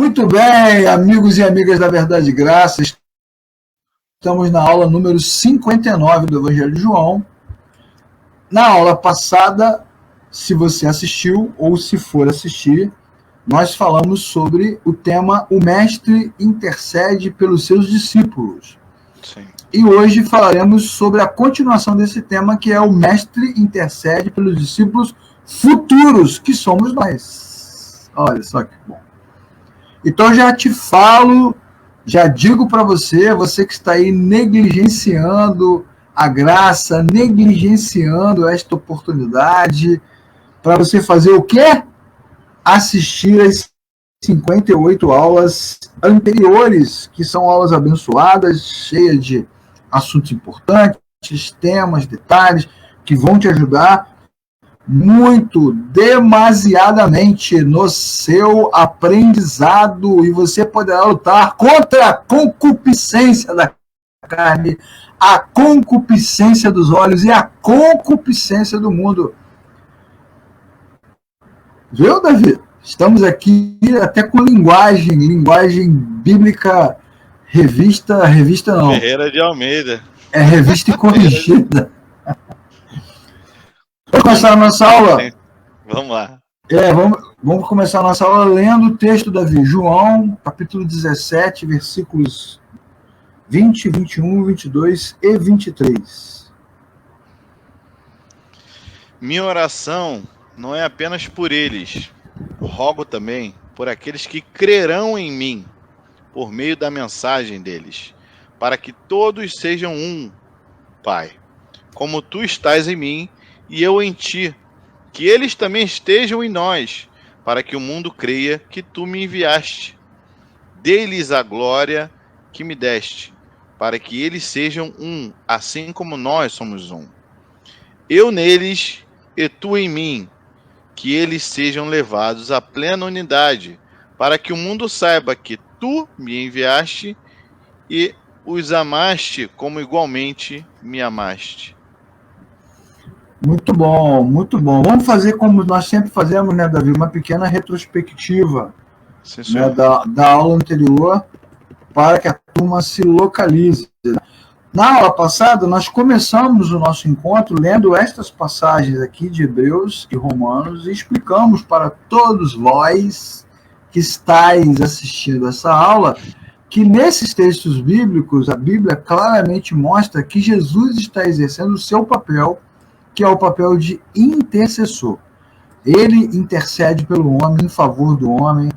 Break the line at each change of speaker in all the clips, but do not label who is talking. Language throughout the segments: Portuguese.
Muito bem, amigos e amigas da Verdade e Graça, estamos na aula número 59 do Evangelho de João. Na aula passada, se você assistiu ou se for assistir, nós falamos sobre o tema O Mestre intercede pelos seus discípulos.
Sim.
E hoje falaremos sobre a continuação desse tema, que é o Mestre intercede pelos discípulos futuros, que somos nós. Olha só que bom. Então já te falo, já digo para você que está aí negligenciando a graça, negligenciando esta oportunidade, para você fazer o quê? Assistir as 58 aulas anteriores, que são aulas abençoadas, cheias de assuntos importantes, temas, detalhes, que vão te ajudar muito, demasiadamente no seu aprendizado, e você poderá lutar contra a concupiscência da carne, a concupiscência dos olhos e a concupiscência do mundo. Viu, Davi? Estamos aqui até com linguagem bíblica, revista não.
Ferreira de Almeida.
É revista e corrigida. Vamos começar a nossa aula?
Vamos lá.
Vamos começar a nossa aula lendo o texto, Davi. João, capítulo 17, versículos 20, 21, 22 e 23.
Minha oração não é apenas por eles. Rogo também por aqueles que crerão em mim, por meio da mensagem deles, para que todos sejam um, Pai, como tu estás em mim e eu em ti, que eles também estejam em nós, para que o mundo creia que tu me enviaste. Dê-lhes a glória que me deste, para que eles sejam um, assim como nós somos um. Eu neles e tu em mim, que eles sejam levados à plena unidade, para que o mundo saiba que tu me enviaste e os amaste como igualmente me amaste.
Muito bom, muito bom. Vamos fazer como nós sempre fazemos, né, Davi? Uma pequena retrospectiva, né, da aula anterior, para que a turma se localize. Na aula passada, nós começamos o nosso encontro lendo estas passagens aqui de Hebreus e Romanos e explicamos para todos vós que estáis assistindo essa aula que nesses textos bíblicos, a Bíblia claramente mostra que Jesus está exercendo o seu papel, que é o papel de intercessor. Ele intercede pelo homem, em favor do homem,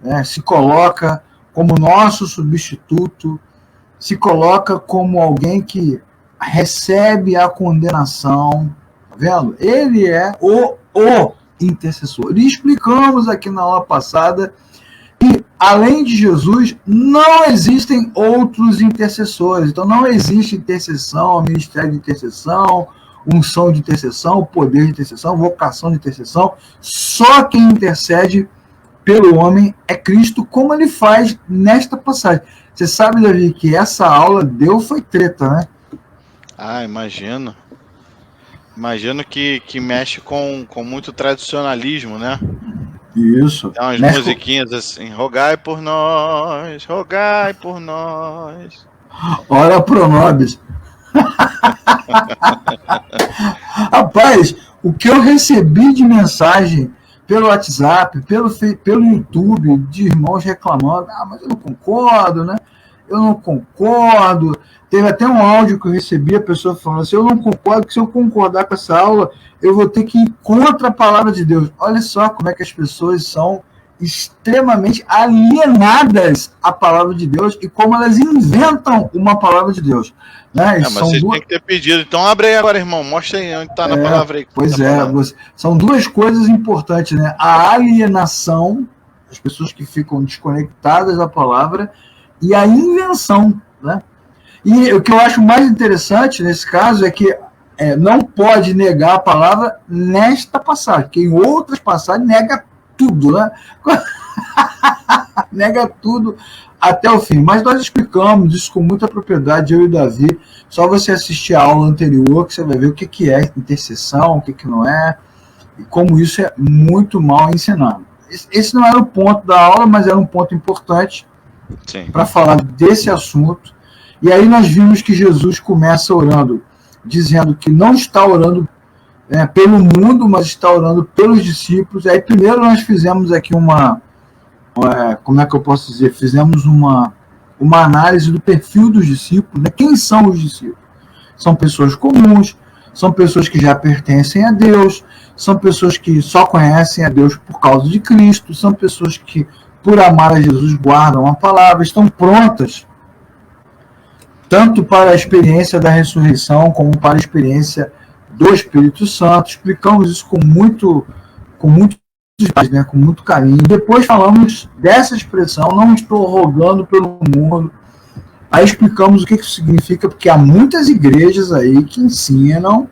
né, se coloca como nosso substituto, se coloca como alguém que recebe a condenação, tá vendo? Ele é o intercessor. E explicamos aqui na aula passada que, além de Jesus, não existem outros intercessores. Então, não existe intercessão, ministério de intercessão, unção de intercessão, poder de intercessão, vocação de intercessão. Só quem intercede pelo homem é Cristo, como ele faz nesta passagem. Você sabe, Davi, que essa aula foi treta, né?
Ah, imagino. Imagino que mexe com muito tradicionalismo, né?
Isso.
Tem umas musiquinhas assim, rogai por nós, rogai por nós.
Ora pro nobis. Rapaz, o que eu recebi de mensagem pelo WhatsApp, pelo YouTube, de irmãos reclamando, mas eu não concordo, né? Eu não concordo. Teve até um áudio que eu recebi, a pessoa falando assim, eu não concordo, que se eu concordar com essa aula, eu vou ter que ir contra a palavra de Deus. Olha só como é que as pessoas são extremamente alienadas à palavra de Deus e como elas inventam uma palavra de Deus. Né?
Mas vocês têm que ter pedido. Então abre aí agora, irmão. Mostra aí onde está na palavra aí.
Pois são duas coisas importantes, né? A alienação, as pessoas que ficam desconectadas da palavra, e a invenção, né? E o que eu acho mais interessante nesse caso é que não pode negar a palavra nesta passagem, porque em outras passagens nega tudo, né? Nega tudo até o fim. Mas nós explicamos isso com muita propriedade, eu e o Davi. Só você assistir a aula anterior que você vai ver o que é intercessão, o que não é, e como isso é muito mal ensinado. esse não era o ponto da aula, mas era um ponto importante para falar desse assunto. E aí nós vimos que Jesus começa orando, dizendo que não está orando pelo mundo, mas está orando pelos discípulos. Aí primeiro nós fizemos aqui como é que eu posso dizer? Fizemos uma análise do perfil dos discípulos, né? Quem são os discípulos? São pessoas comuns, são pessoas que já pertencem a Deus, são pessoas que só conhecem a Deus por causa de Cristo, são pessoas que, por amar a Jesus, guardam a palavra, estão prontas tanto para a experiência da ressurreição, como para a experiência do Espírito Santo. Explicamos isso com muito carinho. Depois falamos dessa expressão, não estou rogando pelo mundo. Aí explicamos o que isso significa, porque há muitas igrejas aí que ensinam,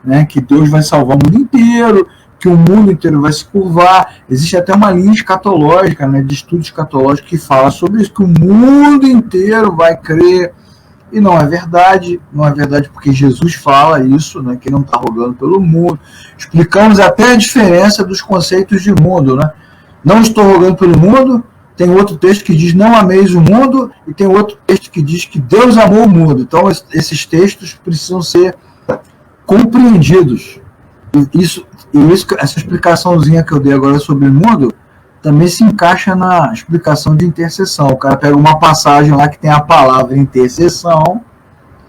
né, que Deus vai salvar o mundo inteiro, que o mundo inteiro vai se curvar. Existe até uma linha escatológica, né, de estudo escatológico que fala sobre isso, que o mundo inteiro vai crer. E não é verdade porque Jesus fala isso, né, que não está rogando pelo mundo. Explicamos até a diferença dos conceitos de mundo, né? Não estou rogando pelo mundo, tem outro texto que diz não ameis o mundo, e tem outro texto que diz que Deus amou o mundo. Então esses textos precisam ser compreendidos. Essa explicaçãozinha que eu dei agora sobre o mundo também se encaixa na explicação de intercessão. O cara pega uma passagem lá que tem a palavra intercessão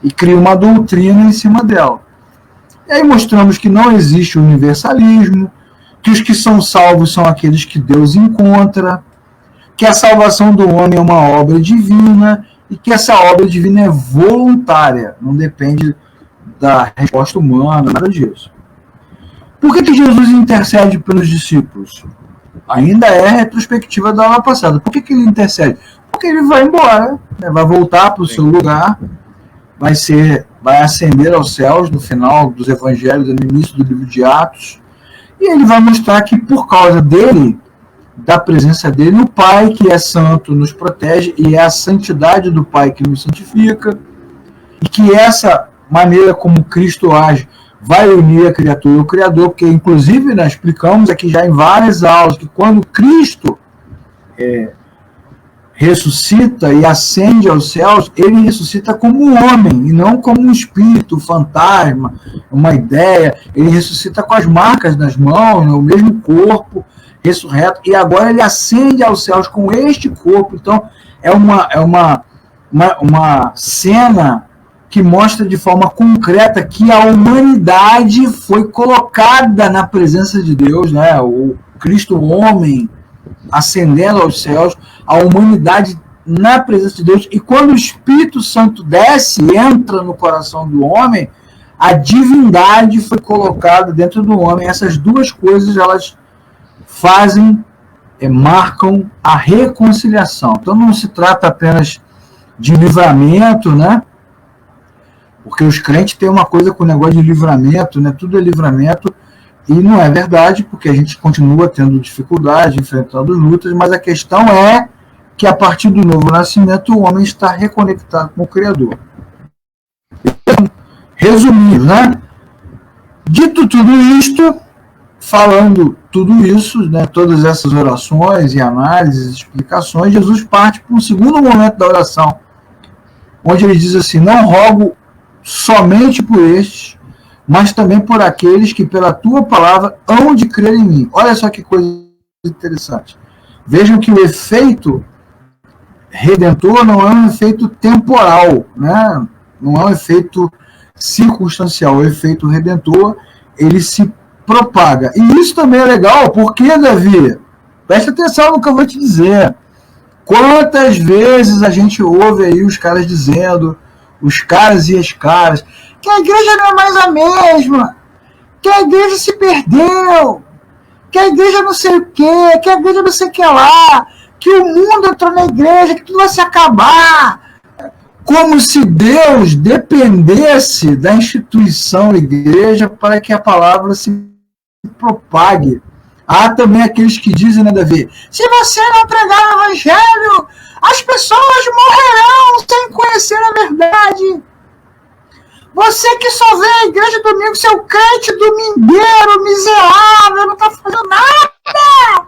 e cria uma doutrina em cima dela. E aí mostramos que não existe universalismo, que os que são salvos são aqueles que Deus encontra, que a salvação do homem é uma obra divina e que essa obra divina é voluntária, não depende da resposta humana, nada disso. Por que Jesus intercede pelos discípulos? Ainda é retrospectiva da aula passada. Por que ele intercede? Porque ele vai embora, né? Vai voltar para o seu lugar, vai ascender aos céus no final dos evangelhos, no início do livro de Atos, e ele vai mostrar que por causa dele, da presença dele, o Pai, que é santo, nos protege, e é a santidade do Pai que nos santifica, e que essa maneira como Cristo age vai unir a criatura e o Criador, porque inclusive nós explicamos aqui já em várias aulas que quando Cristo ressuscita e ascende aos céus, ele ressuscita como um homem e não como um espírito, um fantasma, uma ideia. Ele ressuscita com as marcas nas mãos, o mesmo corpo ressurreto, e agora ele ascende aos céus com este corpo. Então é uma cena que mostra de forma concreta que a humanidade foi colocada na presença de Deus, né? O Cristo homem ascendendo aos céus, a humanidade na presença de Deus, e quando o Espírito Santo desce, entra no coração do homem, a divindade foi colocada dentro do homem. Essas duas coisas, elas marcam a reconciliação. Então não se trata apenas de livramento, né? Porque os crentes têm uma coisa com o negócio de livramento, né? Tudo é livramento, e não é verdade, porque a gente continua tendo dificuldade, enfrentando lutas, mas a questão é que a partir do novo nascimento o homem está reconectado com o Criador. Então, resumindo, né? Dito tudo isto, falando tudo isso, né, todas essas orações e análises, explicações, Jesus parte para um segundo momento da oração, onde ele diz assim: não rogo somente por estes, mas também por aqueles que pela tua palavra hão de crer em mim. Olha só que coisa interessante. Vejam que o efeito redentor não é um efeito temporal, né? Não é um efeito circunstancial. O efeito redentor, ele se propaga. E isso também é legal, porque, Davi, presta atenção no que eu vou te dizer. Quantas vezes a gente ouve aí os caras dizendo, os caras e as caras, que a igreja não é mais a mesma, que a igreja se perdeu, que a igreja não sei o quê, que a igreja não sei o que lá, que o mundo entrou na igreja, que tudo vai se acabar. Como se Deus dependesse da instituição igreja para que a palavra se propague. Há também aqueles que dizem, né, Davi, se você não pregar o evangelho, as pessoas morrerão sem conhecer a verdade. Você que só vê a igreja domingo, seu crente domingueiro, miserável, não está fazendo nada.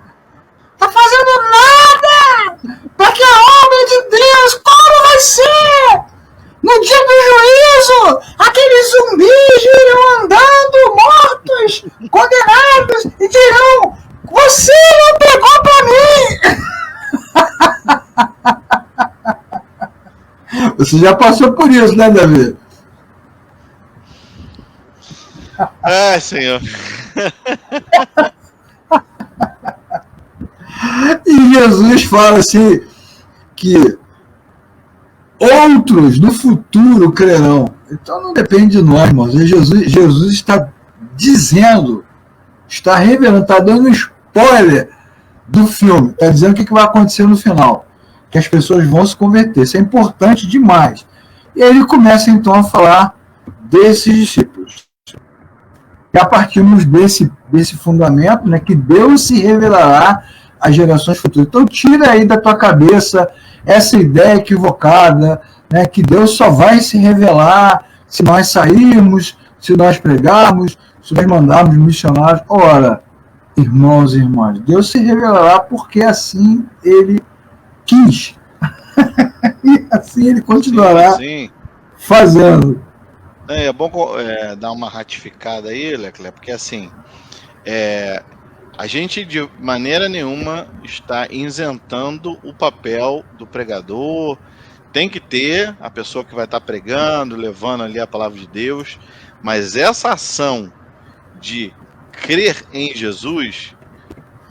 Você já passou por isso, né, Davi?
Senhor.
E Jesus fala assim, que outros no futuro crerão. Então não depende de nós, irmãos. Jesus está dizendo, está revelando, está dando um spoiler do filme. Está dizendo o que vai acontecer no final. Que as pessoas vão se converter. Isso é importante demais. E aí ele começa então a falar desses discípulos. E a partir desse fundamento, né, que Deus se revelará às gerações futuras. Então tira aí da tua cabeça essa ideia equivocada, né, que Deus só vai se revelar se nós sairmos, se nós pregarmos, se nós mandarmos missionários. Ora, irmãos e irmãs, Deus se revelará porque assim Ele quis. E assim Ele continuará fazendo.
É bom dar uma ratificada aí, Leclerc, porque assim, a gente de maneira nenhuma está isentando o papel do pregador. Tem que ter a pessoa que vai estar pregando, levando ali a palavra de Deus, mas essa ação de crer em Jesus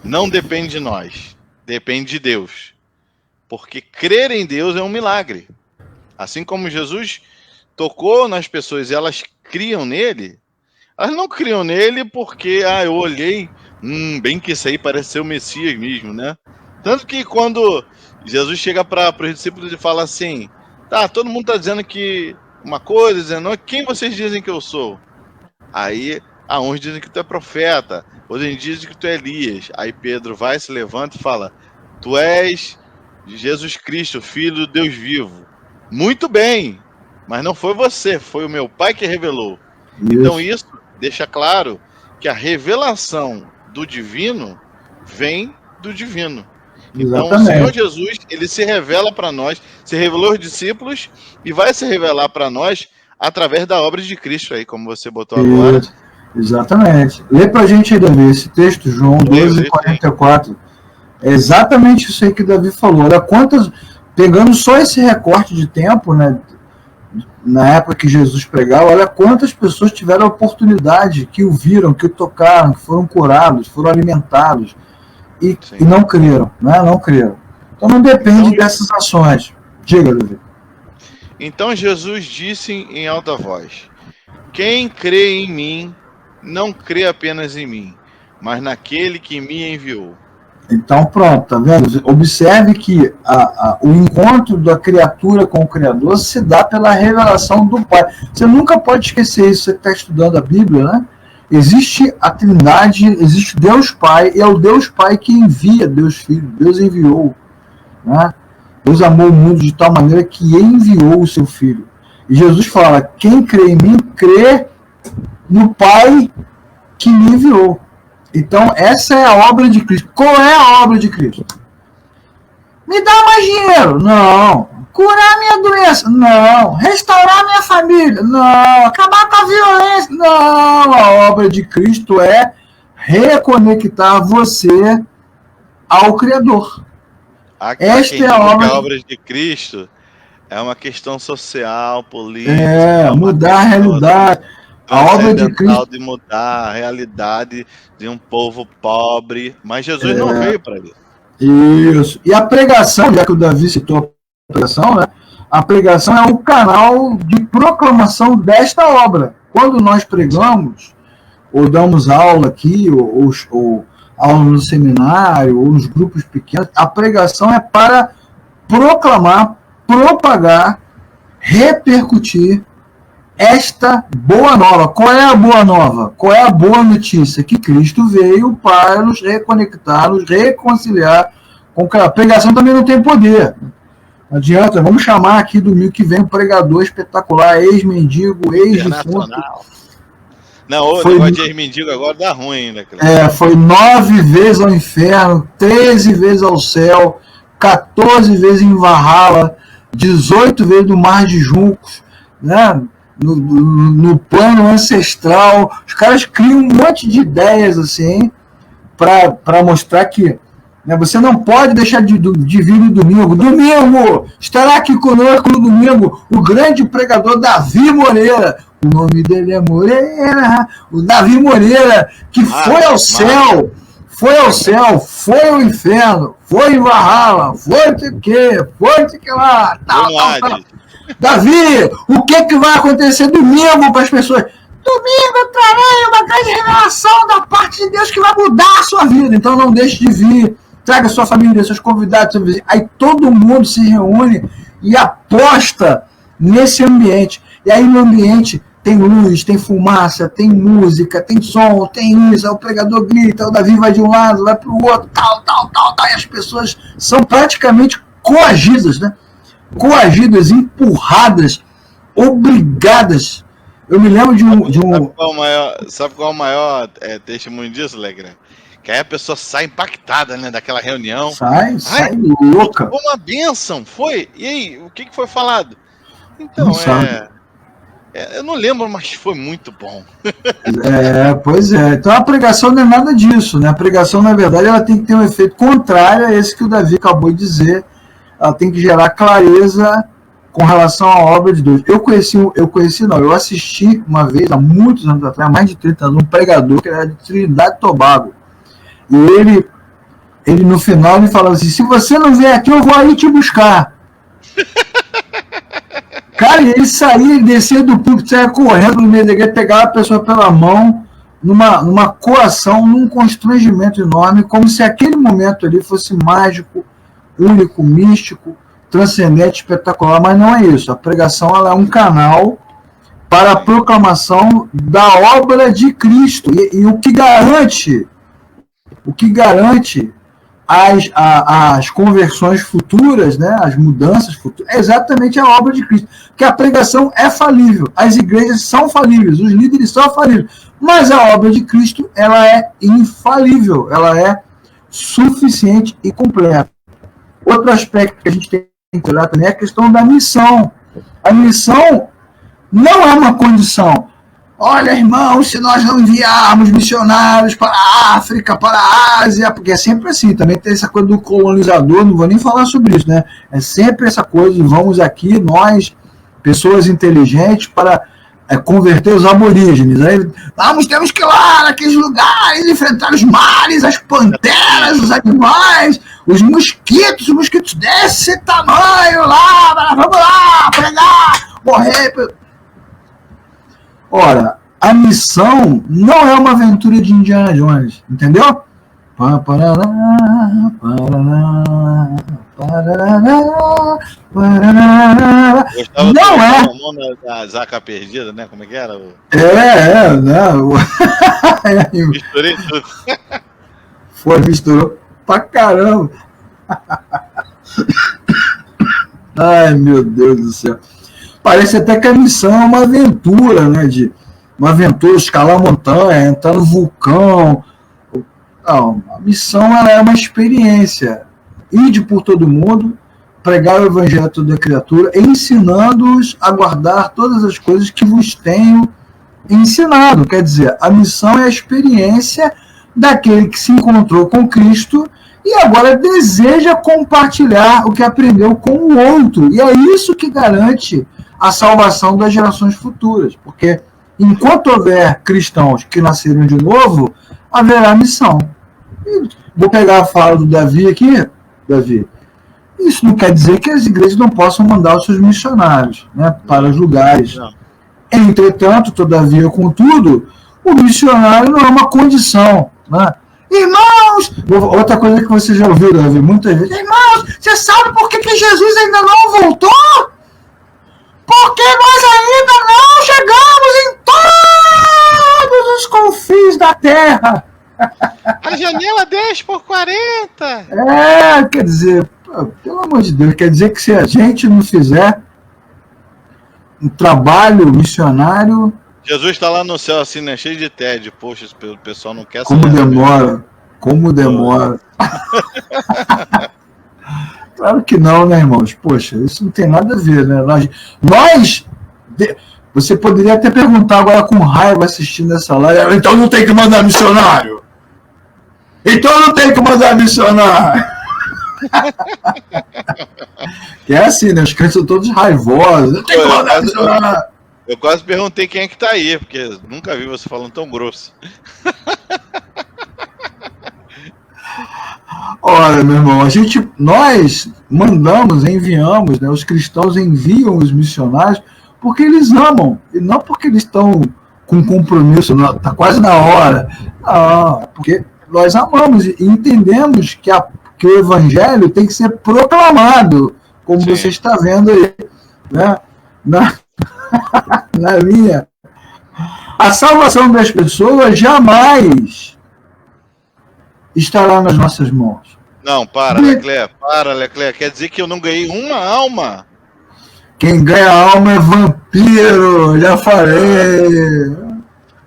não depende de nós, depende de Deus, porque crer em Deus é um milagre. Assim como Jesus tocou nas pessoas e elas criam nele, elas não criam nele porque eu olhei, bem que isso aí parece ser o Messias mesmo, né? Tanto que quando Jesus chega para os discípulos e fala assim, todo mundo está dizendo que uma coisa, dizendo, quem vocês dizem que eu sou? Aí, uns dizem que tu é profeta, outros dizem que tu é Elias. Aí Pedro vai, se levanta e fala, tu és Jesus Cristo, Filho do Deus vivo. Muito bem, mas não foi você, foi o meu Pai que revelou. Isso. Então isso deixa claro que a revelação do divino vem do divino. Então o Senhor Jesus, ele se revela para nós, se revelou aos discípulos e vai se revelar para nós através da obra de Cristo aí, como você botou agora.
Exatamente. Lê pra gente aí, Davi, esse texto, João 12:44. É exatamente isso aí que o Davi falou. Olha quantas, pegando só esse recorte de tempo, né, na época que Jesus pregava, olha quantas pessoas tiveram a oportunidade, que o viram, que o tocaram, que foram curados, foram alimentados e não creram, né? Não creram. Então não depende dessas ações. Diga, Davi.
Então Jesus disse em alta voz, quem crê em mim, não crê apenas em mim, mas naquele que me enviou.
Então pronto, tá vendo? Observe que o encontro da criatura com o Criador se dá pela revelação do Pai. Você nunca pode esquecer isso, você está estudando a Bíblia, né? Existe a Trindade, existe Deus Pai, e é o Deus Pai que envia Deus Filho, Deus enviou, né? Deus amou o mundo de tal maneira que enviou o seu Filho. E Jesus fala, quem crê em mim, crê no Pai que me enviou. Então, essa é a obra de Cristo. Qual é a obra de Cristo? Me dá mais dinheiro? Não. Curar minha doença? Não. Restaurar minha família? Não. Acabar com a violência? Não. A obra de Cristo é reconectar você ao Criador.
Esta é a obra de Cristo. É uma questão social, política.
Mudar a realidade. A obra de Cristo
de mudar a realidade de um povo pobre, mas Jesus não veio para isso.
Isso. E a pregação, já que o Davi citou a pregação, né? A pregação é o canal de proclamação desta obra. Quando nós pregamos, ou damos aula aqui, ou aula no seminário, ou nos grupos pequenos, a pregação é para proclamar, propagar, repercutir esta boa nova. Qual é a boa nova? Qual é a boa notícia? Que Cristo veio para nos reconectar, nos reconciliar com a pregação. Também não tem poder. Não adianta, vamos chamar aqui domingo que vem um pregador espetacular, ex-mendigo, ex-defunto.
Não, o negócio de ex-mendigo agora dá ruim ainda.
Foi 9 vezes ao inferno, 13 vezes ao céu, 14 vezes em Valhalla, 18 vezes no Mar de Juncos, né? No plano ancestral. Os caras criam um monte de ideias assim para mostrar que Né? Você não pode deixar de vir no domingo. Domingo! Estará aqui conosco no domingo o grande pregador Davi Moreira. O nome dele é Moreira. O Davi Moreira, que foi ao céu, foi ao inferno, foi em Valhalla, foi o que, lá. Tal. Davi, o que vai acontecer domingo para as pessoas? Domingo eu trarei uma grande revelação da parte de Deus que vai mudar a sua vida. Então não deixe de vir. Traga sua família, seus convidados, seus vizinhos. Aí todo mundo se reúne e aposta nesse ambiente. E aí no ambiente tem luz, tem fumaça, tem música, tem som, tem isso. Aí o pregador grita, o Davi vai de um lado, vai para o outro, tal. E as pessoas são praticamente coagidas, né? Coagidas, empurradas, obrigadas. Eu me lembro de um...
Sabe qual é o maior testemunho disso, Legrand? Que aí a pessoa sai impactada, né, daquela reunião.
Sai louca.
Foi uma bênção, foi? E aí, o que foi falado? Então, eu não lembro, mas foi muito bom.
Pois é. Então a pregação não é nada disso, né? A pregação, na verdade, ela tem que ter um efeito contrário a esse que o Davi acabou de dizer. Ela tem que gerar clareza com relação à obra de Deus. Eu assisti uma vez, há muitos anos atrás, mais de 30 anos, um pregador que era de Trinidade e Tobago. E ele no final me falava assim, se você não vier aqui, eu vou aí te buscar. Cara, ele saía, ele descia do púlpito, saia correndo no meio da igreja, pegava a pessoa pela mão, numa coação, num constrangimento enorme, como se aquele momento ali fosse mágico, único, místico, transcendente, espetacular, mas não é isso. A pregação ela é um canal para a proclamação da obra de Cristo. E o que garante as conversões futuras, né, as mudanças futuras, é exatamente a obra de Cristo. Porque a pregação é falível, as igrejas são falíveis, os líderes são falíveis, mas a obra de Cristo ela é infalível, ela é suficiente e completa. Outro aspecto que a gente tem que olhar também é a questão da missão. A missão não é uma condição. Olha, irmão, se nós não enviarmos missionários para a África, para a Ásia, porque é sempre assim, também tem essa coisa do colonizador, não vou nem falar sobre isso, né? É sempre essa coisa de vamos aqui, nós, pessoas inteligentes, para converter os aborígenes. Aí, temos que ir lá naqueles lugares, enfrentar os mares, as panteras, os animais, os mosquitos desse tamanho lá, vamos lá, pregar, morrer. Ora, a missão não é uma aventura de Indiana Jones, entendeu? Não é.
Da Zaca Perdida, né? Como é que era?
Não.
Misturei tudo.
Misturou pra caramba. Ai, meu Deus do céu. Parece até que a missão é uma aventura, né? Uma aventura, escalar montanha, entrar no vulcão. Não, a missão ela é uma experiência. Ide por todo mundo, pregar o evangelho a toda criatura, ensinando-os a guardar todas as coisas que vos tenho ensinado. Quer dizer, a missão é a experiência daquele que se encontrou com Cristo e agora deseja compartilhar o que aprendeu com o outro. E é isso que garante a salvação das gerações futuras. Porque enquanto houver cristãos que nasceram de novo, haverá missão. E vou pegar a fala do Davi aqui. Davi, isso não quer dizer que as igrejas não possam mandar os seus missionários, né, para os lugares. Não. Entretanto, todavia, contudo, o missionário não é uma condição. Né? Irmãos, outra coisa que você já ouviu, Davi, muitas vezes, irmãos, você sabe por que Jesus ainda não voltou? Porque nós ainda não chegamos em todos os confins da terra.
A janela 10x40.
Quer dizer, pelo amor de Deus, quer dizer que se a gente não fizer um trabalho missionário...
Jesus está lá no céu, assim, né, cheio de tédio. Poxa, o pessoal não quer
saber. Como demora. Claro que não, né, irmãos? Poxa, isso não tem nada a ver, né? Você poderia até perguntar agora com raiva assistindo essa live, então não tem que mandar missionário. Então não tem que mandar missionário. Que é assim, né? Os crentes são todos raivosos. Não tem que mandar missionário.
Eu quase perguntei quem é que tá aí, porque nunca vi você falando tão grosso.
Olha, meu irmão, nós mandamos, enviamos, né? Os cristãos enviam os missionários porque eles amam, e não porque eles estão com compromisso, está quase na hora. Não, porque nós amamos e entendemos que o evangelho tem que ser proclamado, como Sim. Você está vendo aí, né? Na linha. A salvação das pessoas jamais estará nas nossas mãos.
Não, Leclerc. Quer dizer que eu não ganhei uma alma?
Quem ganha alma é vampiro, já falei.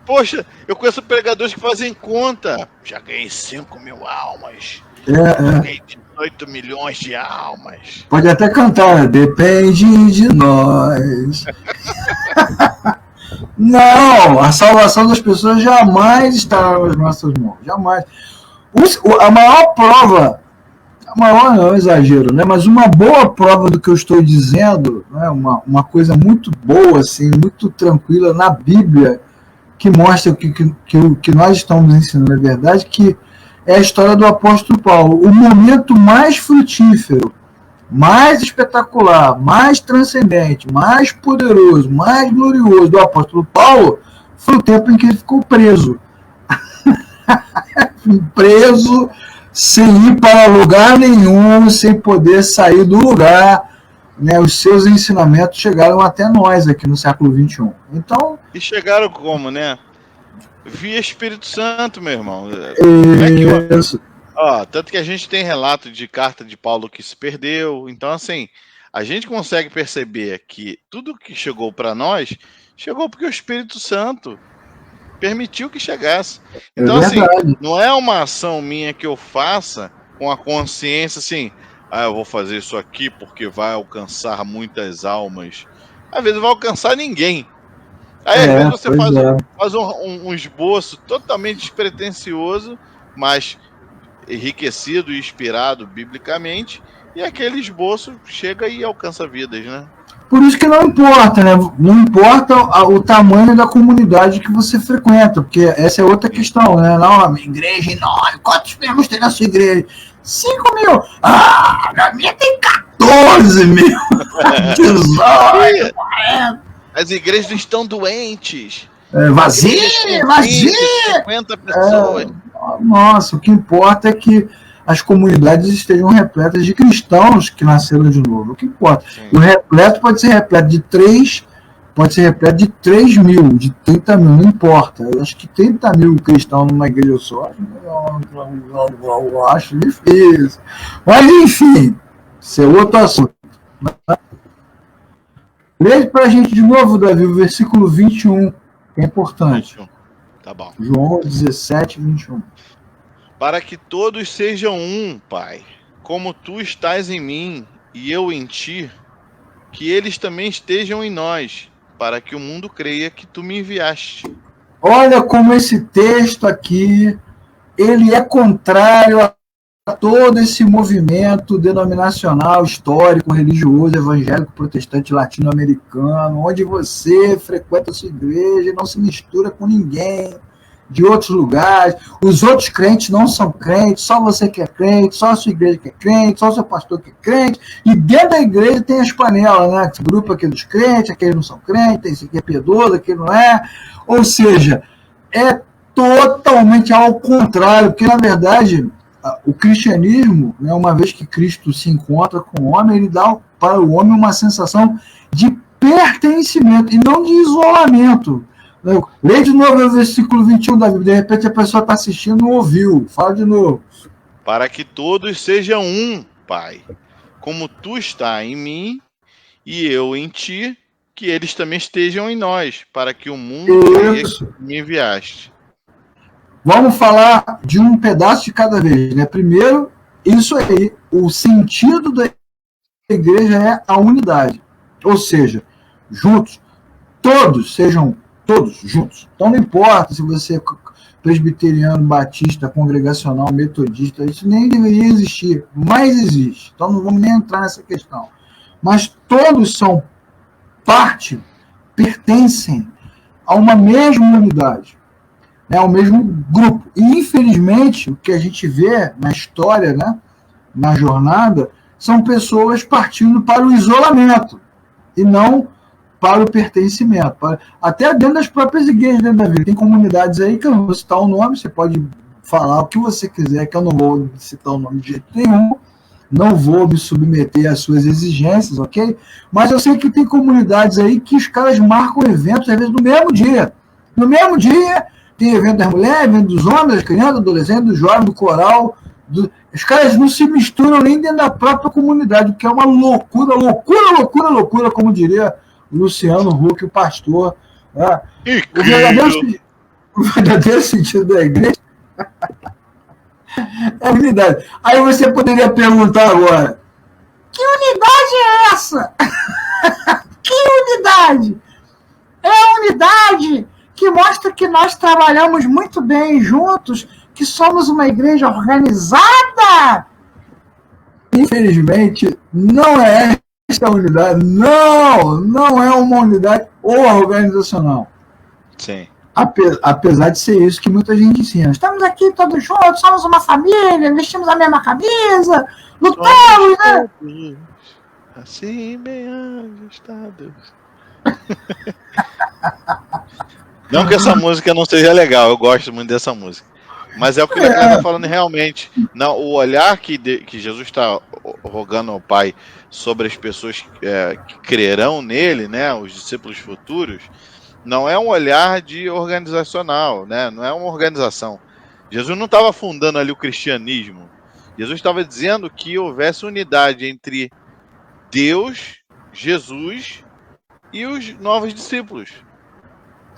Poxa, eu conheço pregadores que fazem conta. Já ganhei 5.000 almas. Ganhei 18 milhões de almas.
Pode até cantar, depende de nós. Não, a salvação das pessoas jamais estará nas nossas mãos. Jamais. A maior prova, não é exagero, né? Mas uma boa prova do que eu estou dizendo, né? uma coisa muito boa, assim, muito tranquila na Bíblia, que mostra que nós estamos ensinando a verdade, que é a história do apóstolo Paulo. O momento mais frutífero, mais espetacular, mais transcendente, mais poderoso, mais glorioso do apóstolo Paulo foi o tempo em que ele ficou preso. Preso, sem ir para lugar nenhum, sem poder sair do lugar, né? Os seus ensinamentos chegaram até nós aqui no século XXI. Então,
e chegaram como, né? Via Espírito Santo, meu irmão.
Isso.
Tanto que a gente tem relato de carta de Paulo que se perdeu. Então, assim, a gente consegue perceber que tudo que chegou para nós, chegou porque o Espírito Santo permitiu que chegasse. Então, assim, não é uma ação minha que eu faça com a consciência assim, eu vou fazer isso aqui porque vai alcançar muitas almas. Às vezes não vai alcançar ninguém. Aí, às vezes, você faz um esboço totalmente despretensioso, mas enriquecido e inspirado biblicamente, e aquele esboço chega e alcança vidas, né?
Por isso que não importa, né? Não importa o tamanho da comunidade que você frequenta, porque essa é outra questão, né? Não, a minha igreja é enorme. Quantos membros tem na sua igreja? 5.000. Na minha tem 14 mil. 18, 40.
As igrejas estão doentes.
Vazia!
50 pessoas.
Nossa, o que importa é que as comunidades estejam repletas de cristãos que nasceram de novo. O que importa? Sim. O repleto pode ser repleto de 3, pode ser repleto de 3 mil, de 30 mil, não importa. Eu acho que 30 mil cristãos numa igreja só, eu acho difícil. Mas, enfim, isso é outro assunto. Leia para a gente de novo, Davi, o versículo 21, que é importante.
21. Tá bom.
João 17, 21.
Para que todos sejam um, Pai, como tu estás em mim e eu em ti, que eles também estejam em nós, para que o mundo creia que tu me enviaste.
Olha como esse texto aqui, ele é contrário a todo esse movimento denominacional, histórico, religioso, evangélico, protestante, latino-americano, onde você frequenta a sua igreja e não se mistura com ninguém de outros lugares, os outros crentes não são crentes, só você que é crente, só a sua igreja que é crente, só o seu pastor que é crente, e dentro da igreja tem as panelas, né? Esse grupo aqui dos crentes, aqueles não são crentes, esse aqui é piedoso, aquele não é, ou seja, é totalmente ao contrário, porque na verdade o cristianismo, né, uma vez que Cristo se encontra com o homem, ele dá para o homem uma sensação de pertencimento e não de isolamento. Leia de novo o versículo 21 da Bíblia. De repente a pessoa está assistindo e não ouviu. Fala de novo.
Para que todos sejam um, Pai, como tu está em mim e eu em ti, que eles também estejam em nós, para que o mundo creia que me enviaste.
Vamos falar de um pedaço de cada vez, né? Primeiro, isso aí, o sentido da igreja é a unidade. Ou seja, juntos, todos sejam todos juntos. Então não importa se você presbiteriano, batista, congregacional, metodista, isso nem deveria existir, mas existe. Então não vamos nem entrar nessa questão. Mas todos são parte, pertencem a uma mesma unidade, né, ao mesmo grupo. E, infelizmente, o que a gente vê na história, né, na jornada, são pessoas partindo para o isolamento e não para o pertencimento. Até dentro das próprias igrejas, né, Davi? Tem comunidades aí que eu não vou citar o nome, você pode falar o que você quiser, que eu não vou citar o nome de jeito nenhum, não vou me submeter às suas exigências, ok? Mas eu sei que tem comunidades aí que os caras marcam eventos, às vezes, no mesmo dia. No mesmo dia, tem evento das mulheres, evento dos homens, das crianças, do adolescente, do jovem, do coral. Os caras não se misturam nem dentro da própria comunidade, que é uma loucura, como diria o Luciano Huck, o pastor. Né? O verdadeiro sentido da igreja é a unidade. Aí você poderia perguntar agora, que unidade é essa? Que unidade? É a unidade que mostra que nós trabalhamos muito bem juntos, que somos uma igreja organizada. Infelizmente, não é esta unidade. Não é uma unidade organizacional.
Sim.
Apesar de ser isso que muita gente ensina. Estamos aqui todos juntos, somos uma família, vestimos a mesma camisa, lutamos, né?
Assim, bem ajustados. Não que essa música não seja legal, eu gosto muito dessa música. Mas é o que ele está falando realmente. Não, o olhar que Jesus está rogando ao Pai sobre as pessoas que crerão nele, né, os discípulos futuros, não é um olhar de organizacional, né, não é uma organização. Jesus não estava fundando ali o cristianismo. Jesus estava dizendo que houvesse unidade entre Deus, Jesus e os novos discípulos.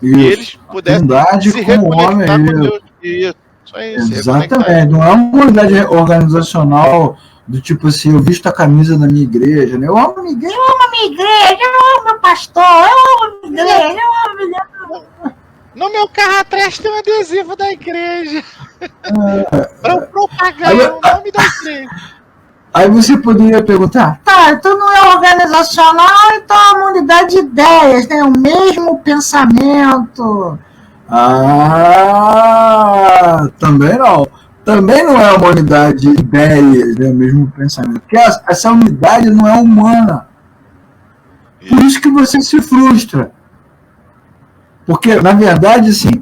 Isso.
E eles pudessem se reconectar com Deus. Isso.
Exatamente, não é uma unidade organizacional do tipo assim, eu visto a camisa da minha igreja, né? Eu amo a minha igreja, eu amo meu pastor, eu amo a minha igreja, eu amo a minha igreja.
No meu carro atrás tem um adesivo da igreja. Para propagar o nome da igreja.
Aí você poderia perguntar, tá, então não é organizacional, então é uma unidade de ideias, né? O mesmo pensamento. Também não. Também não é uma unidade de ideias, né? O mesmo pensamento. Porque essa unidade não é humana. Por isso que você se frustra. Porque, na verdade, assim,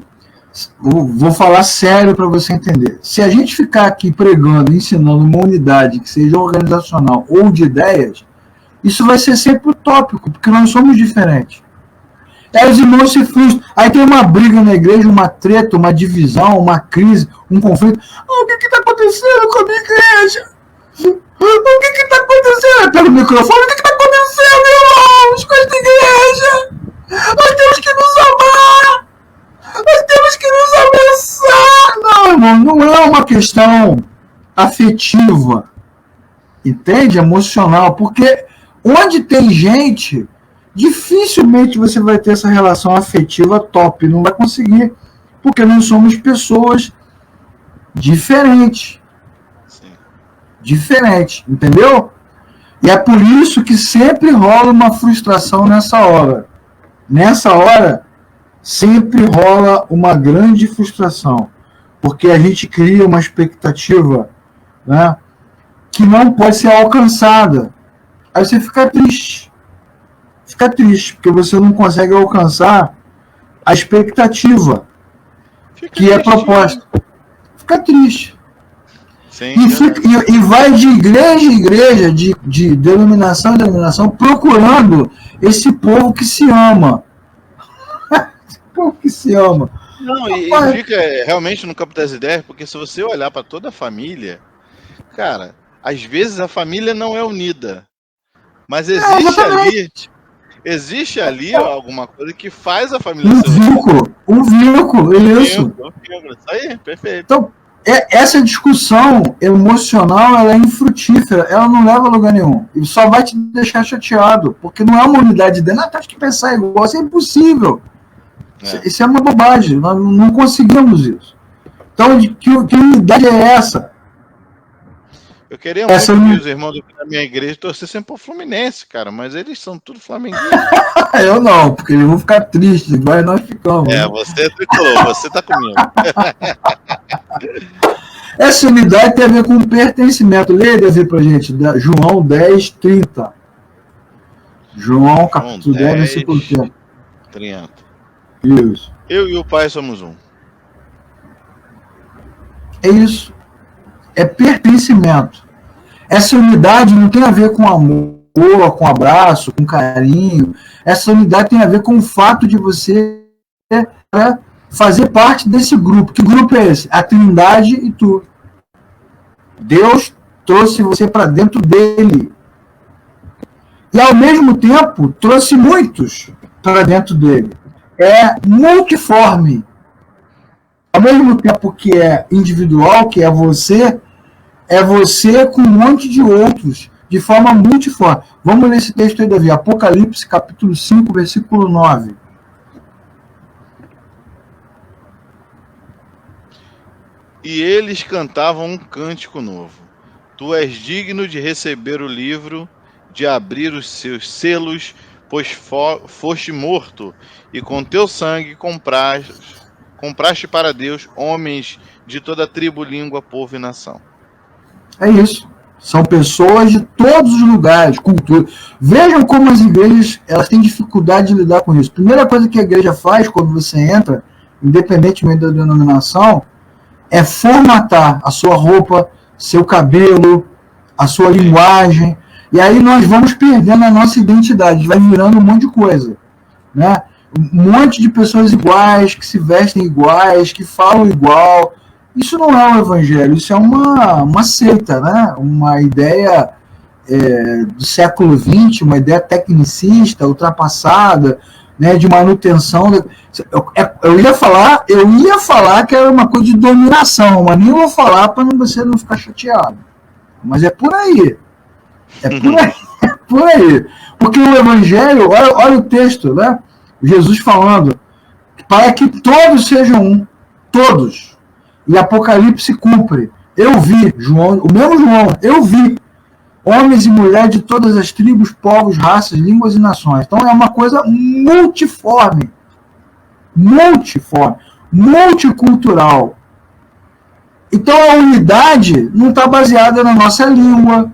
vou falar sério para você entender. Se a gente ficar aqui pregando, ensinando uma unidade que seja organizacional ou de ideias, isso vai ser sempre utópico, porque nós somos diferentes. Aí os irmãos se frustram. Aí tem uma briga na igreja, uma treta, uma divisão, uma crise, um conflito. O que está acontecendo com a minha igreja? O que está acontecendo? Pelo microfone, o que está acontecendo, irmãos, com esta igreja? Nós temos que nos amar! Nós temos que nos abraçar! Não, irmão, não é uma questão afetiva, entende? Emocional, porque onde tem gente, dificilmente você vai ter essa relação afetiva top, não vai conseguir, porque nós somos pessoas diferentes.
Sim.
Diferentes, entendeu? E é por isso que sempre rola uma frustração nessa hora. Nessa hora, sempre rola uma grande frustração, porque a gente cria uma expectativa, né, que não pode ser alcançada. Aí você fica triste. Fica triste, porque você não consegue alcançar a expectativa que é proposta. Fica triste.
Sim,
e vai de igreja em igreja, de denominação em denominação, procurando esse povo que se ama. Esse povo que se ama.
Não, e fica realmente no campo das ideias, porque se você olhar para toda a família, cara, às vezes a família não é unida, mas existe ali alguma coisa que faz a família ser unida.
Um vínculo, isso.
Isso aí, perfeito.
Então, essa discussão emocional, ela é infrutífera, ela não leva a lugar nenhum. E só vai te deixar chateado, porque não é uma unidade de ideia. Nós temos que pensar igual, isso é impossível. Isso é uma bobagem, nós não conseguimos isso. Então, que unidade é essa?
Eu queria muito que os irmãos da minha igreja torcessem pro Fluminense, cara, mas eles são tudo flamenguistas.
Eu não, porque eles vão ficar tristes, igual nós ficamos.
É, você é tricolor, você tá comigo.
Essa unidade tem a ver com pertencimento. Leia, Davi, pra gente, João 10, 30. João, capítulo 10, versículo
30.
Isso.
Eu e o Pai somos um.
É isso. É pertencimento. Essa unidade não tem a ver com amor, com abraço, com carinho. Essa unidade tem a ver com o fato de você fazer parte desse grupo. Que grupo é esse? A Trindade e tu. Deus trouxe você para dentro dele. E, ao mesmo tempo, trouxe muitos para dentro dele. É multiforme. Ao mesmo tempo que é individual, que é você com um monte de outros, de forma multiforme. Vamos ler esse texto aí, Davi. Apocalipse, capítulo 5, versículo 9.
E eles cantavam um cântico novo. Tu és digno de receber o livro, de abrir os seus selos, pois foste morto, e com teu sangue compraste para Deus homens de toda tribo, língua, povo e nação.
É isso. São pessoas de todos os lugares, cultura. Vejam como as igrejas elas têm dificuldade de lidar com isso. Primeira coisa que a igreja faz quando você entra, independentemente da denominação, é formatar a sua roupa, seu cabelo, a sua linguagem. E aí nós vamos perdendo a nossa identidade, vai virando um monte de coisa. Né? Um monte de pessoas iguais, que se vestem iguais, que falam igual. Isso não é um evangelho, isso é uma seita, né? Uma ideia do século XX, uma ideia tecnicista, ultrapassada, né? De manutenção. Eu ia falar que era uma coisa de dominação, mas nem vou falar para você não ficar chateado. Mas é por aí. É por aí. Porque o evangelho, olha o texto, né? Jesus falando, para que todos sejam um, todos. E Apocalipse cumpre. Eu vi, João, o mesmo João, eu vi homens e mulheres de todas as tribos, povos, raças, línguas e nações. Então é uma coisa multiforme, multicultural. Então a unidade não está baseada na nossa língua,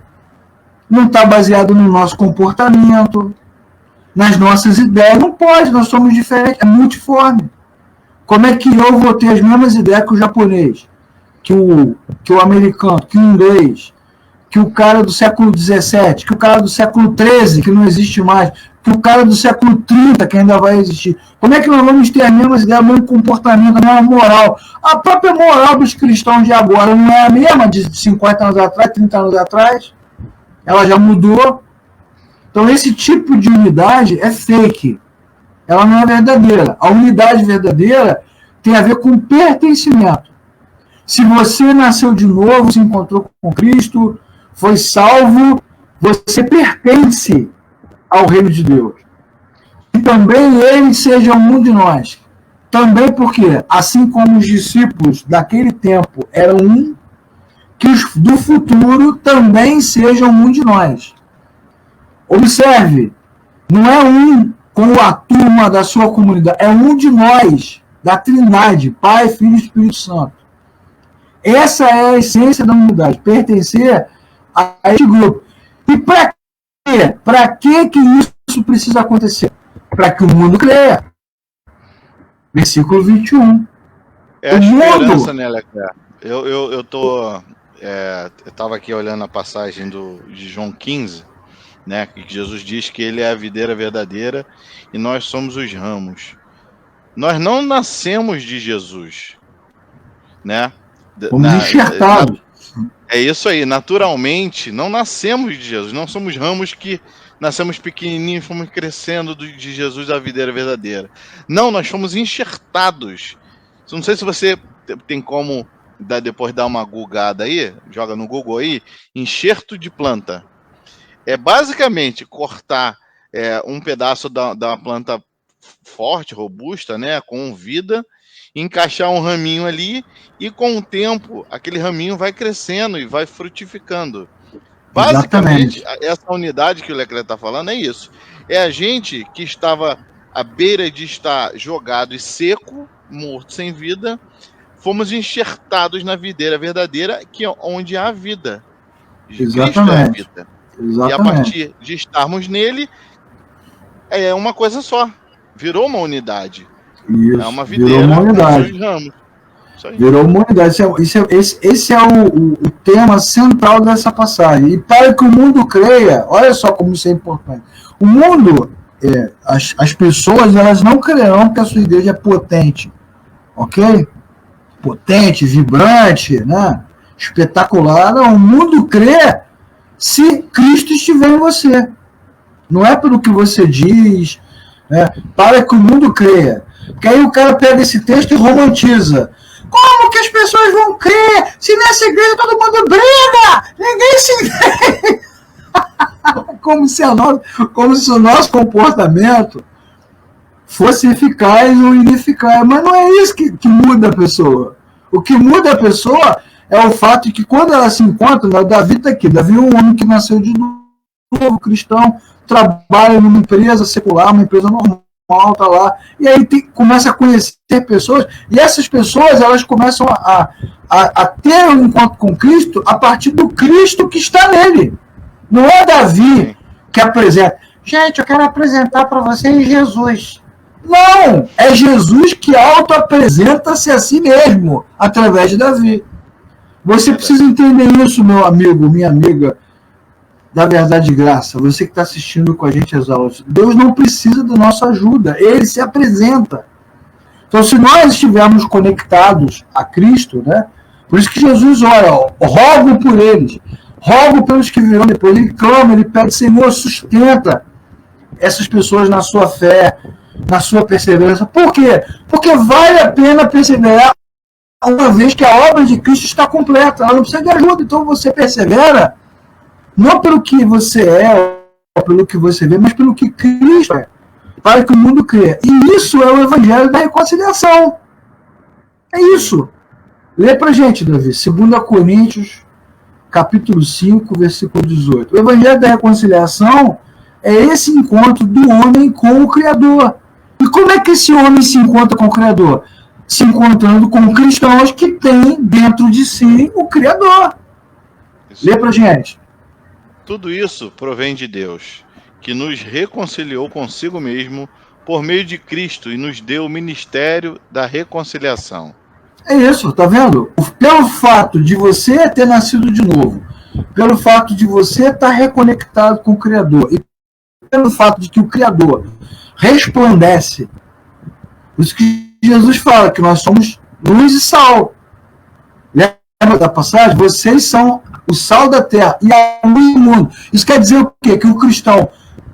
não está baseada no nosso comportamento, nas nossas ideias. Não pode, nós somos diferentes, é multiforme. Como é que eu vou ter as mesmas ideias que o japonês, que o americano, que o inglês, que o cara do século XVII, que o cara do século XIII, que não existe mais, que o cara do século 30, que ainda vai existir? Como é que nós vamos ter as mesmas ideias, o mesmo comportamento, a mesma moral? A própria moral dos cristãos de agora não é a mesma de 50 anos atrás, 30 anos atrás? Ela já mudou. Então esse tipo de unidade é fake. Ela não é verdadeira. A unidade verdadeira tem a ver com pertencimento. Se você nasceu de novo, se encontrou com Cristo, foi salvo, você pertence ao reino de Deus. E também ele seja um de nós. Também porque, assim como os discípulos daquele tempo eram um, que os do futuro também sejam um de nós. Observe, não é um com a turma da sua comunidade, é um de nós, da Trindade, Pai, Filho e Espírito Santo. Essa é a essência da unidade, pertencer a este grupo. E para quê? Para que isso precisa acontecer? Para que o mundo creia. Versículo 21.
É a esperança, né, Leclerc? Eu estava aqui olhando a passagem de João 15, né, que Jesus diz que ele é a videira verdadeira e nós somos os ramos. Nós não nascemos de Jesus, né?
Fomos enxertados.
É isso aí, naturalmente, não nascemos de Jesus, não somos ramos que nascemos pequenininhos, fomos crescendo de Jesus a videira verdadeira. Não, nós fomos enxertados. Não sei se você tem como depois dar uma googada aí, joga no Google aí, enxerto de planta. É basicamente cortar um pedaço da planta forte, robusta, né, com vida, encaixar um raminho ali, e com o tempo, aquele raminho vai crescendo e vai frutificando. Basicamente, essa unidade que o Leclerc está falando é isso. É a gente que estava à beira de estar jogado e seco, morto, sem vida, fomos enxertados na videira verdadeira, que é onde há vida. Cristo é a vida. E a partir de estarmos nele, é uma coisa só. Virou uma unidade.
Isso,
é uma videira
virou uma unidade.
Com ramos.
Virou uma unidade. Esse é o tema central dessa passagem. E para que o mundo creia, olha só como isso é importante. O mundo, as pessoas, elas não crerão que a sua igreja é potente. Ok? Potente, vibrante, né? Espetacular. Não, o mundo crê se Cristo estiver em você. Não é pelo que você diz, né? Para que o mundo creia. Porque aí o cara pega esse texto e romantiza. Como que as pessoas vão crer se nessa igreja todo mundo briga? Ninguém se... como se o nosso comportamento fosse eficaz ou ineficaz. Mas não é isso que muda a pessoa. O que muda a pessoa é o fato de que quando ela se encontra, Davi está aqui. Davi é um homem que nasceu de novo, cristão, trabalha numa empresa secular, uma empresa normal. Tá lá, e aí começa a conhecer pessoas, e essas pessoas elas começam a ter um encontro com Cristo a partir do Cristo que está nele. Não é Davi que apresenta. Gente, eu quero apresentar para vocês Jesus. Não, é Jesus que auto-apresenta-se a si mesmo através de Davi. Você precisa entender isso, meu amigo, minha amiga da Verdade de Graça, você que está assistindo com a gente as aulas. Deus não precisa da nossa ajuda, Ele se apresenta. Então, se nós estivermos conectados a Cristo, né? Por isso que Jesus ora, rogo por eles, rogo pelos que virão depois. Ele clama, ele pede, Senhor, sustenta essas pessoas na sua fé, na sua perseverança. Por quê? Porque vale a pena perseverar uma vez que a obra de Cristo está completa. Ela não precisa de ajuda, então você persevera não pelo que você é, ou pelo que você vê, mas pelo que Cristo é, para que o mundo creia. E isso é o Evangelho da Reconciliação. É isso. Lê pra gente, Davi, 2 Coríntios, capítulo 5, versículo 18. O Evangelho da Reconciliação é esse encontro do homem com o Criador. E como é que esse homem se encontra com o Criador? Se encontrando com cristãos que têm dentro de si o Criador. Isso. Lê pra gente.
Tudo isso provém de Deus, que nos reconciliou consigo mesmo por meio de Cristo e nos deu o ministério da reconciliação.
É isso, tá vendo? Pelo fato de você ter nascido de novo, pelo fato de você estar reconectado com o Criador e pelo fato de que o Criador resplandece, por isso que Jesus fala que nós somos luz e sal. Lembra da passagem? Vocês são o sal da terra e a luz do mundo. Isso quer dizer o quê? Que o cristão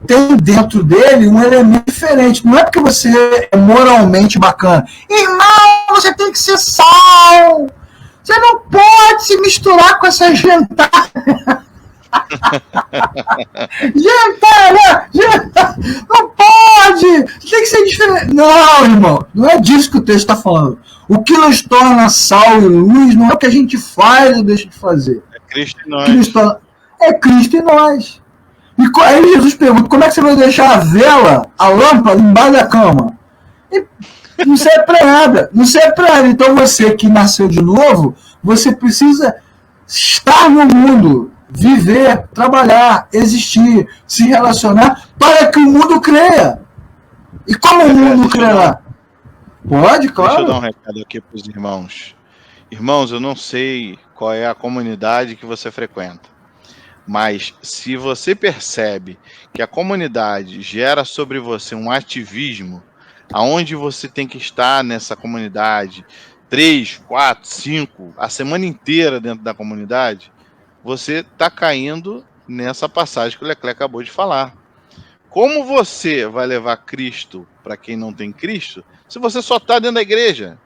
tem dentro dele um elemento diferente. Não é porque você é moralmente bacana. Irmão, você tem que ser sal. Você não pode se misturar com essa gentalha. Gentalha! Não pode! Tem que ser diferente. Não, irmão. Não é disso que o texto está falando. O que nos torna sal e luz não é o que a gente faz ou deixa de fazer.
Cristo em nós.
É Cristo em nós. E aí Jesus pergunta, como é que você vai deixar a vela, a lâmpada, embaixo da cama? E não serve para nada. Não serve para nada. Então você que nasceu de novo, você precisa estar no mundo, viver, trabalhar, existir, se relacionar, para que o mundo creia. E como o mundo crerá? Pode, claro.
Deixa eu dar um recado aqui para os irmãos. Irmãos, eu não sei qual é a comunidade que você frequenta, mas se você percebe que a comunidade gera sobre você um ativismo, aonde você tem que estar nessa comunidade 3, 4, 5, a semana inteira dentro da comunidade, você está caindo nessa passagem que o Leclerc acabou de falar. Como você vai levar Cristo para quem não tem Cristo se você só está dentro da igreja?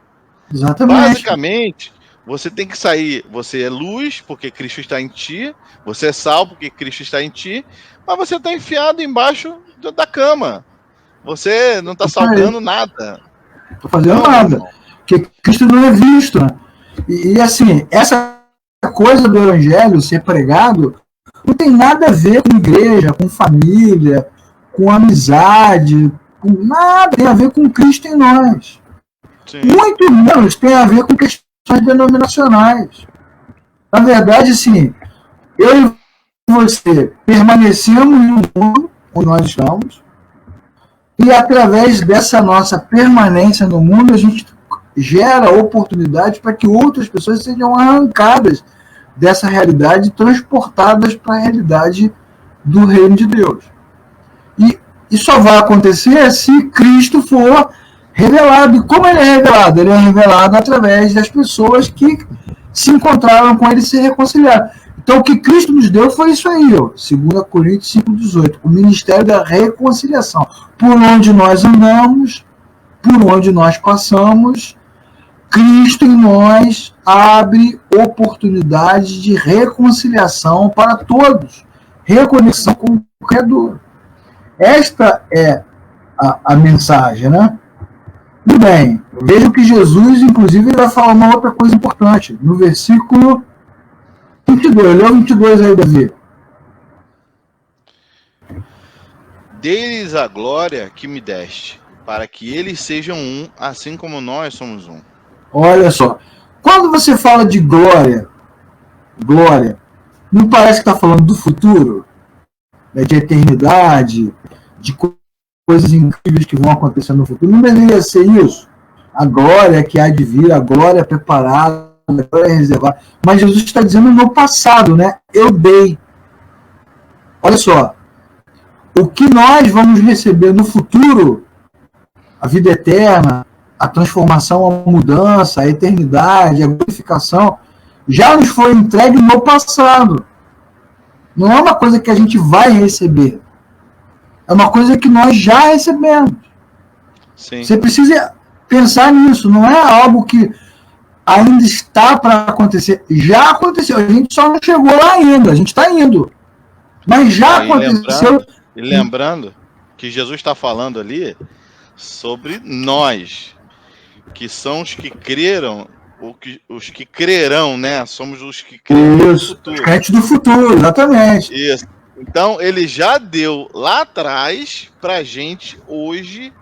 Exatamente.
Basicamente, você tem que sair, você é luz porque Cristo está em ti, você é sal porque Cristo está em ti, mas você está enfiado embaixo da cama. Você não está salgando nada.
Não estou fazendo nada. que Cristo não é visto. Né? E assim, essa coisa do evangelho ser pregado não tem nada a ver com igreja, com família, com amizade, com nada, tem a ver com Cristo em nós. Sim. Muito menos tem a ver com questões denominacionais. Na verdade, assim, eu e você permanecemos no mundo onde nós estamos, e através dessa nossa permanência no mundo, a gente gera oportunidades para que outras pessoas sejam arrancadas dessa realidade e transportadas para a realidade do reino de Deus. E só vai acontecer se Cristo for revelado. E como ele é revelado? Ele é revelado através das pessoas que se encontraram com ele e se reconciliaram. Então, o que Cristo nos deu foi isso aí, ó, 2 Coríntios 5,18, o ministério da reconciliação. Por onde nós andamos, por onde nós passamos, Cristo em nós abre oportunidade de reconciliação para todos, reconexão com o Criador. Esta é a mensagem, né? Muito bem, vejo que Jesus, inclusive, ele vai falar uma outra coisa importante. No versículo 22, lê o 22 aí, Davi.
Dê-lhes a glória que me deste, para que eles sejam um, assim como nós somos um.
Olha só, quando você fala de glória, não parece que está falando do futuro, né, de eternidade, de coisas incríveis que vão acontecer no futuro? Não deveria ser isso? A glória que há de vir, a glória preparada, a glória reservada. Mas Jesus está dizendo no passado, né? Eu dei. Olha só, o que nós vamos receber no futuro, a vida eterna, a transformação, a mudança, a eternidade, a glorificação, já nos foi entregue no passado. Não é uma coisa que a gente vai receber. É uma coisa que nós já recebemos. Sim. Você precisa pensar nisso. Não é algo que ainda está para acontecer. Já aconteceu. A gente só não chegou lá ainda. A gente está indo. Mas já aconteceu.
E lembrando que Jesus está falando ali sobre nós, que são os que creram, os que crerão, né? Somos os que crerão no futuro. Os
crentes do futuro, exatamente.
Isso. Então, ele já deu lá atrás para a gente, hoje,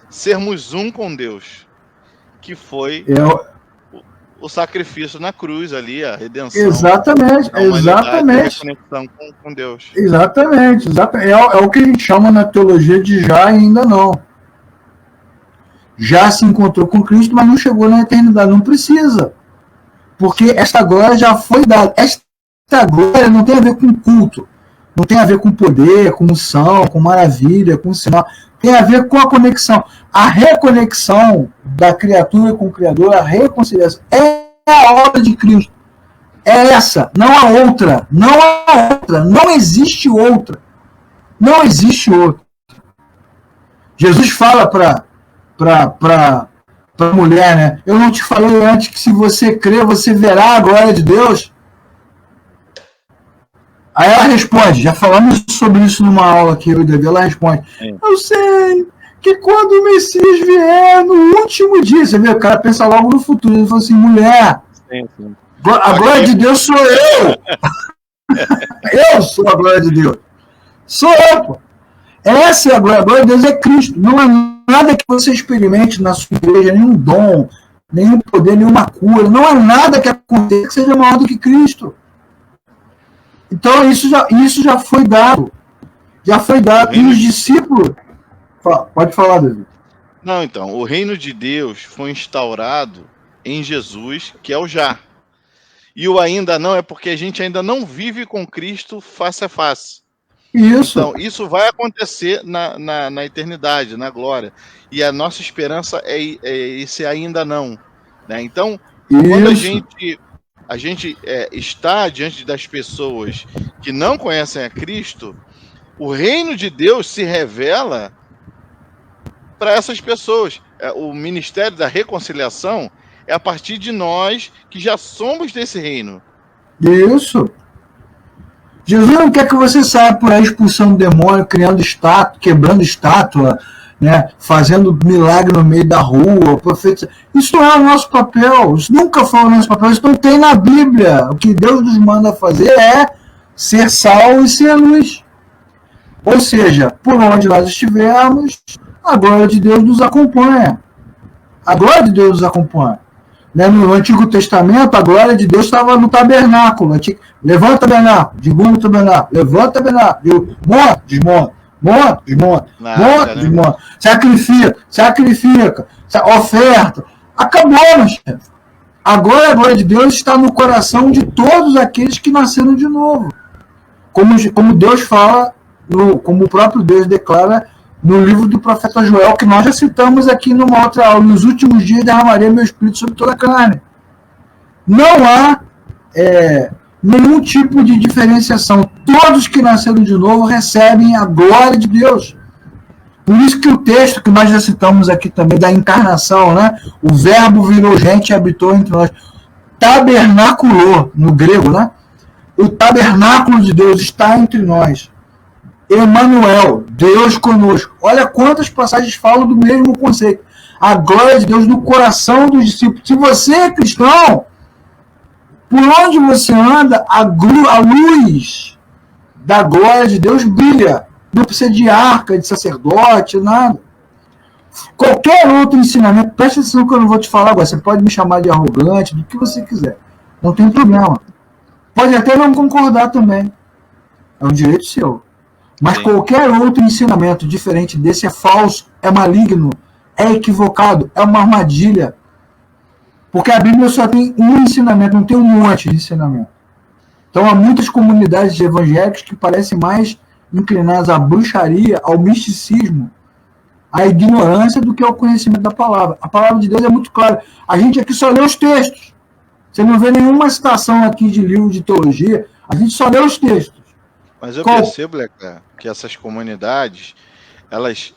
sermos um com Deus, que foi o sacrifício na cruz ali, a redenção.
Exatamente, exatamente.
A conexão com Deus.
Exatamente. É o que a gente chama na teologia de já e ainda não. Já se encontrou com Cristo, mas não chegou na eternidade. Não precisa. Porque esta glória já foi dada. Esta glória não tem a ver com culto. Não tem a ver com poder, com unção, com maravilha, com sinal. Tem a ver com a conexão. A reconexão da criatura com o Criador, a reconciliação, é a obra de Cristo. É essa, não há outra. Não há outra. Não existe outra. Não existe outra. Jesus fala para a mulher, né? Eu não te falei antes que se você crer, você verá a glória de Deus? Aí ela responde, já falamos sobre isso numa aula aqui, ela responde, eu sei que quando o Messias vier no último dia, você vê, o cara pensa logo no futuro, ele fala assim, mulher, a glória de Deus sou eu! Eu sou a glória de Deus! Sou eu, pô! Essa é a glória de Deus, é Cristo. Não há nada que você experimente na sua igreja, nenhum dom, nenhum poder, nenhuma cura, não há nada que aconteça que seja maior do que Cristo. Então, isso já foi dado. Já foi dado. E os discípulos... Pode falar, David.
Não, então, o reino de Deus foi instaurado em Jesus, que é o já. E o ainda não é porque a gente ainda não vive com Cristo face a face.
Isso.
Então, isso vai acontecer na eternidade, na glória. E a nossa esperança é esse ainda não. Né? Então, quando a gente está diante das pessoas que não conhecem a Cristo, o reino de Deus se revela para essas pessoas. O ministério da reconciliação é a partir de nós que já somos desse reino.
Isso. Jesus não quer que você saia por aí expulsando demônio, criando estátua, quebrando estátua, né, fazendo milagre no meio da rua, profeta. Isso não é o nosso papel, isso nunca foi o nosso papel, isso não tem na Bíblia. O que Deus nos manda fazer é ser sal e ser luz. Ou seja, por onde nós estivermos, a glória de Deus nos acompanha. A glória de Deus nos acompanha. Né? No Antigo Testamento, a glória de Deus estava no tabernáculo. Levanta o tabernáculo, derruba o tabernáculo, levanta o tabernáculo, monta, desmonta, monta, desmonta, monta, desmonta, sacrifica, oferta. Acabou, meu chefe. Agora a glória de Deus está no coração de todos aqueles que nasceram de novo. Como Deus fala, como o próprio Deus declara no livro do profeta Joel, que nós já citamos aqui numa outra aula: nos últimos dias derramarei meu espírito sobre toda a carne. Não há nenhum tipo de diferenciação. Todos que nasceram de novo recebem a glória de Deus. Por isso que o texto que nós já citamos aqui também, da encarnação, né? O verbo virou gente e habitou entre nós. Tabernaculou, no grego, né? O tabernáculo de Deus está entre nós. Emmanuel, Deus conosco. Olha quantas passagens falam do mesmo conceito. A glória de Deus no coração dos discípulos. Se você é cristão, por onde você anda, a luz da glória de Deus brilha. Não precisa de arca, de sacerdote, nada. Qualquer outro ensinamento, presta atenção que eu não vou te falar agora. Você pode me chamar de arrogante, do que você quiser. Não tem problema. Pode até não concordar também. É um direito seu. Mas qualquer outro ensinamento diferente desse é falso, é maligno, é equivocado, é uma armadilha. Porque a Bíblia só tem um ensinamento, não tem um monte de ensinamento. Então há muitas comunidades evangélicas que parecem mais inclinadas à bruxaria, ao misticismo, à ignorância do que ao conhecimento da palavra. A palavra de Deus é muito clara. A gente aqui só lê os textos. Você não vê nenhuma citação aqui de livro de teologia. A gente só lê os textos.
Mas eu percebo, Leca, que essas comunidades, elas,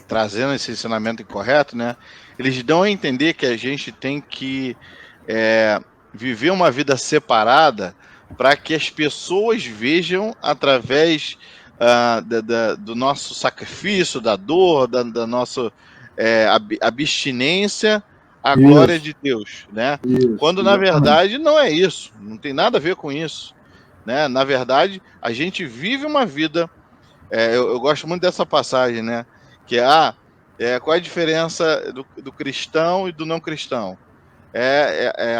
trazendo esse ensinamento incorreto, né, eles dão a entender que a gente tem que viver uma vida separada para que as pessoas vejam através do nosso sacrifício, da dor, da nossa abstinência, a glória de Deus, né? Quando na verdade não é isso, não tem nada a ver com isso, né? Na verdade, a gente vive uma vida. Eu gosto muito dessa passagem, né? Que qual é a diferença do cristão e do não cristão?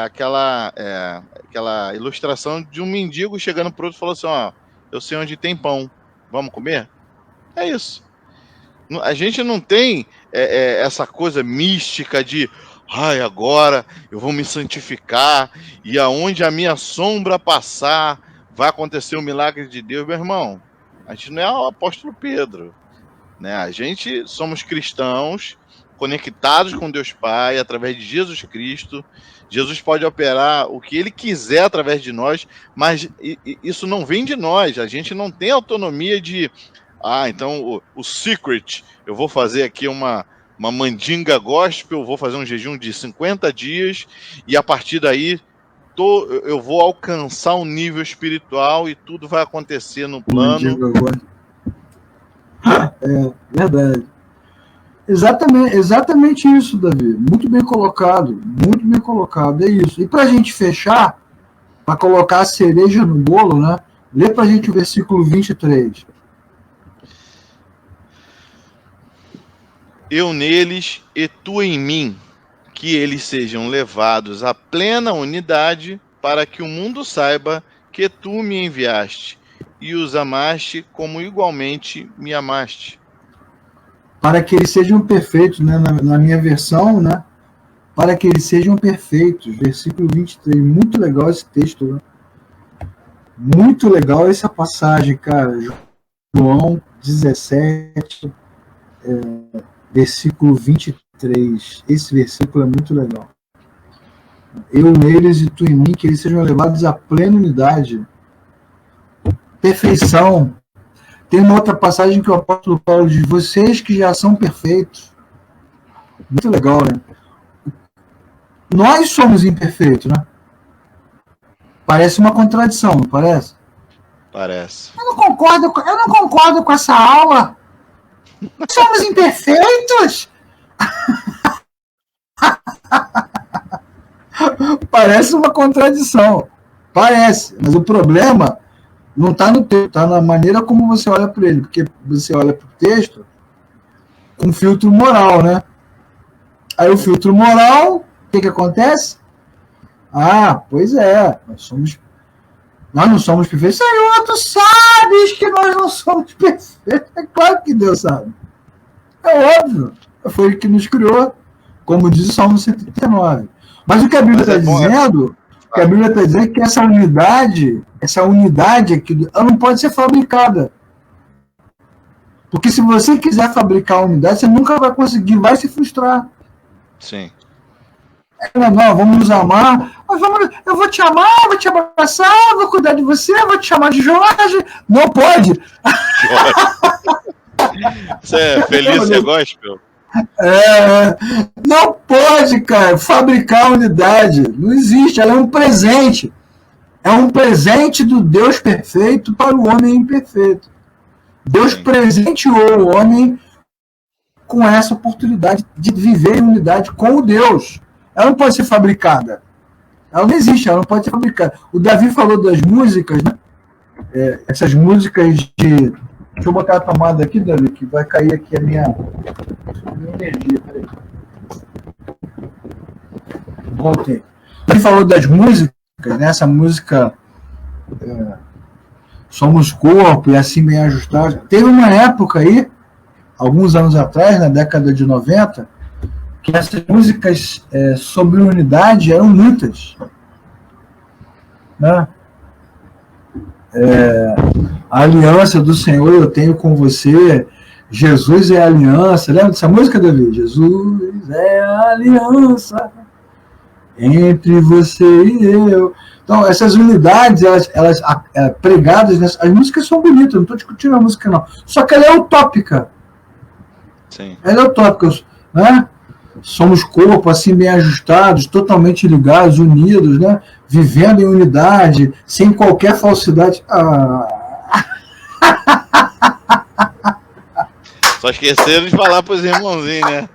Aquela ilustração de um mendigo chegando pro outro e falou assim: ó, eu sei onde tem pão, vamos comer? É isso. A gente não tem essa coisa mística de agora eu vou me santificar e aonde a minha sombra passar vai acontecer o milagre de Deus. Meu irmão, a gente não é o apóstolo Pedro, né? A gente somos cristãos conectados com Deus Pai através de Jesus Cristo. Jesus pode operar o que ele quiser através de nós, mas isso não vem de nós. A gente não tem autonomia de então o secret, eu vou fazer aqui uma mandinga gospel, eu vou fazer um jejum de 50 dias e a partir daí eu vou alcançar um nível espiritual e tudo vai acontecer no plano.
Verdade. Exatamente isso, Davi. Muito bem colocado. Muito bem colocado. É isso. E para a gente fechar, para colocar a cereja no bolo, né? Lê para a gente o versículo 23.
Eu neles e tu em mim, que eles sejam levados à plena unidade, para que o mundo saiba que tu me enviaste e os amaste como igualmente me amaste.
Para que eles sejam perfeitos, né? Na minha versão, né? Para que eles sejam perfeitos. Versículo 23. Muito legal esse texto, né? Muito legal essa passagem, cara. João 17, versículo 23. Esse versículo é muito legal. Eu neles e tu em mim, que eles sejam levados à plena unidade. Perfeição. Tem uma outra passagem que o apóstolo Paulo diz: vocês que já são perfeitos. Muito legal, né? Nós somos imperfeitos, né? Parece uma contradição, não parece?
Parece.
Eu não concordo com essa aula. Somos imperfeitos. Parece uma contradição. Parece. Mas o problema não está no texto, está na maneira como você olha para ele. Porque você olha para o texto com filtro moral, né? Aí o filtro moral, o que acontece? Pois é, nós não somos perfeitos. Senhor, tu sabes que nós não somos perfeitos. É claro que Deus sabe. É óbvio. Foi Ele que nos criou, como diz o Salmo 139. Mas o que a Bíblia está dizendo, é que essa unidade aqui, ela não pode ser fabricada. Porque se você quiser fabricar a unidade, você nunca vai conseguir, vai se frustrar.
Sim.
Não, vamos nos amar. Eu vou te amar, vou te abraçar, vou cuidar de você, vou te chamar de Jorge. Não pode.
Isso é Felícia Gospel.
Não pode, cara, fabricar unidade. Não existe, ela é um presente. É um presente do Deus perfeito para o homem imperfeito. Deus presenteou o homem com essa oportunidade de viver em unidade com o Deus. Ela não pode ser fabricada. Ela não existe, ela não pode ser fabricada. O Davi falou das músicas, né? Essas músicas de... Deixa eu botar a tomada aqui, Davi, que vai cair aqui a minha energia. Peraí. Voltei. Ele falou das músicas, né? Essa música Somos Corpo e Assim Bem Ajustados. Teve uma época aí, alguns anos atrás, na década de 90, que essas músicas sobre unidade eram muitas. Né? A aliança do Senhor eu tenho com você, Jesus é a aliança. Lembra dessa música, Davi? Jesus é a aliança entre você e eu. Então, essas unidades, elas pregadas, as músicas são bonitas, não estou discutindo a música, não. Só que ela é utópica.
Sim.
Ela é utópica, né? Somos corpo, assim, bem ajustados, totalmente ligados, unidos, né? Vivendo em unidade, sem qualquer falsidade.
Só esqueceram de falar para os irmãozinhos, né?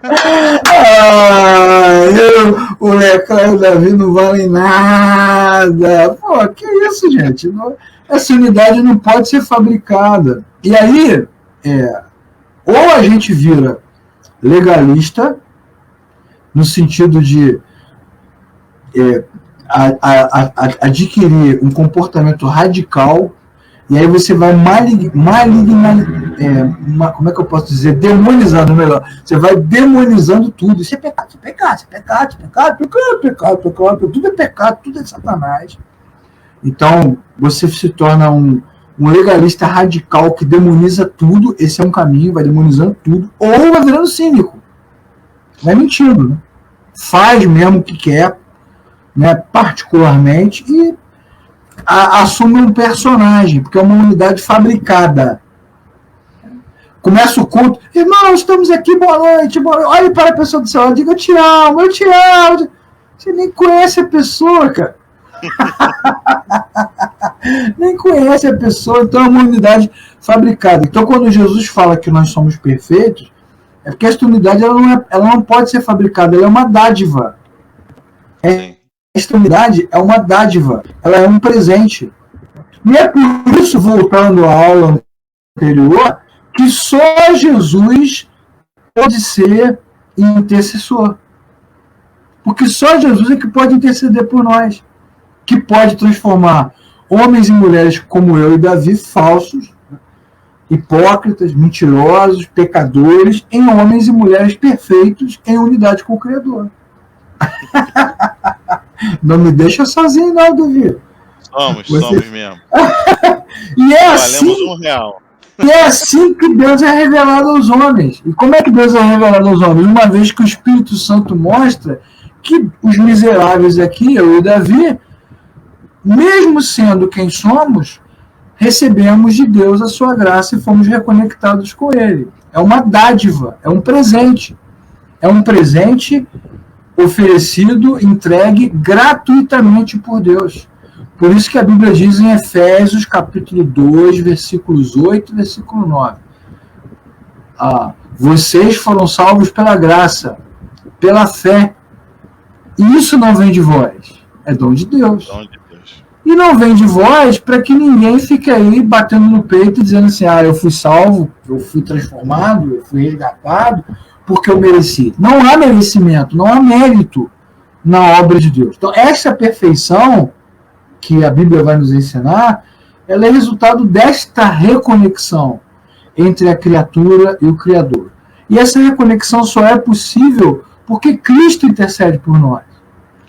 O Lecão e o Davi não valem nada. Pô, que isso, gente? Essa unidade não pode ser fabricada. E aí, ou a gente vira legalista, no sentido de adquirir um comportamento radical, e aí você vai como é que eu posso dizer? Demonizando, melhor. Você vai demonizando tudo. Isso é pecado, isso é pecado, isso é pecado, isso é pecado, tudo é pecado, tudo é Satanás. Então, você se torna um legalista radical que demoniza tudo. Esse é um caminho, vai demonizando tudo, ou vai virando cínico. Vai mentindo, né? Faz mesmo o que quer, né? Particularmente, e assume um personagem, porque é uma unidade fabricada. Começa o culto, irmão, estamos aqui, boa noite. Olhe para a pessoa do seu lado, diga, eu te amo. Você nem conhece a pessoa, cara. Nem conhece a pessoa, então é uma unidade fabricada. Então, quando Jesus fala que nós somos perfeitos, é porque esta unidade ela não pode ser fabricada, ela é uma dádiva. Esta unidade é uma dádiva, ela é um presente. E é por isso, voltando à aula anterior, que só Jesus pode ser intercessor. Porque só Jesus é que pode interceder por nós, que pode transformar homens e mulheres como eu e Davi, falsos, hipócritas, mentirosos, pecadores, em homens e mulheres perfeitos em unidade com o Criador. Não me deixa sozinho, não, Davi.
Somos mesmo.
E é
valemos R$1.
E é assim que Deus é revelado aos homens. E como é que Deus é revelado aos homens? Uma vez que o Espírito Santo mostra que os miseráveis aqui, eu e Davi, mesmo sendo quem somos, recebemos de Deus a sua graça e fomos reconectados com Ele. É uma dádiva, é um presente. É um presente oferecido, entregue gratuitamente por Deus. Por isso que a Bíblia diz em Efésios, capítulo 2, versículos 8 e versículo 9. Vocês foram salvos pela graça, pela fé. E isso não vem de vós, é dom de Deus.
Dom de Deus.
E não vem de vós para que ninguém fique aí batendo no peito e dizendo assim, eu fui salvo, eu fui transformado, eu fui resgatado, porque eu mereci. Não há merecimento, não há mérito na obra de Deus. Então, essa perfeição que a Bíblia vai nos ensinar, ela é resultado desta reconexão entre a criatura e o Criador. E essa reconexão só é possível porque Cristo intercede por nós.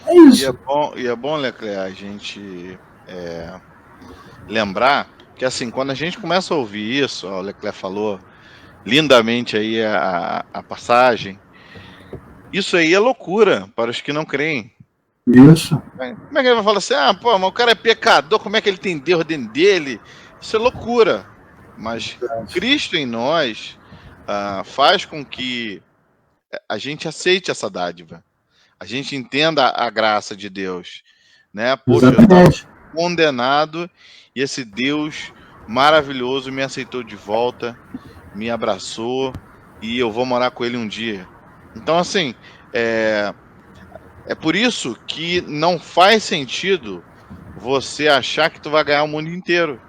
É isso.
E é bom, Leclerc, a gente lembrar que, assim, quando a gente começa a ouvir isso, o Leclerc falou lindamente aí a passagem, isso aí é loucura para os que não creem.
Isso.
Como é que ele vai falar assim, mas o cara é pecador, como é que ele tem Deus dentro dele? Isso é loucura. Mas Cristo em nós faz com que a gente aceite essa dádiva. A gente entenda a graça de Deus. Né? Poxa, eu estava condenado e esse Deus maravilhoso me aceitou de volta, me abraçou e eu vou morar com ele um dia. Então, assim, é por isso que não faz sentido você achar que tu vai ganhar o mundo inteiro.